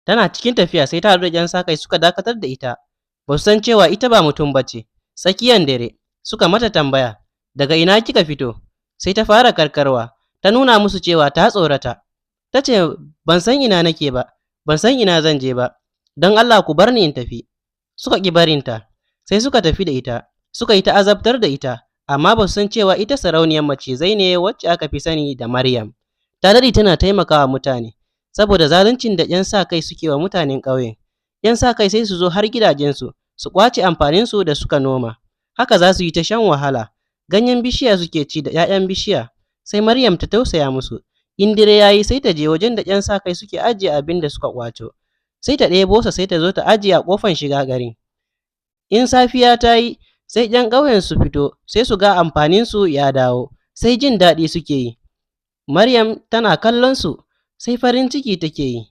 Tana cikin tafiya sai ta haɗu da 'yan sa-kai suka dakatar da ita. Ba su san cewa ita ba mutum ba ce. Tsakiyan dare suka mata tambaya, daga ina kika fito? Sai ta fara karkarwa, ta nuna musu cewa ta tsorata. Ta ce, ban san ina nake ba, ban san ina zan je ba, don Allah ku bar ni in tafi. Suka ƙi barinta, sai suka tafi da ita, suka yi ta azabtar da ita, amma ba su san cewa ita sarauniyar macizai ne wacce aka fi sani da Maryam. Ta daɗe tana taimakawa mutane, saboda zaluncin da 'yan sa-kai suke wa mutanen ƙauyen. 'Yan sa-kai sai su zo har gidajensu, su ƙwace amfaninsu da suka noma. Haka za su yi ta shan wahala. Ganyen bishiya suke ci da 'ya'yan bishiya. Sai Maryam ta tausaya musu. In dare ya yi sai ta je wajen da 'yan sa-kai suke ajiye abin da suka ƙwato. Sai ta ɗebo sa sai ta zo ta ajiye a ƙofar shiga garin. In safiya ta yi sai 'yan ƙauyen su fito, sai su ga amfaninsu ya dawo, sai jin daɗi suke yi. Maryam tana kallon su, sai farin ciki take yi.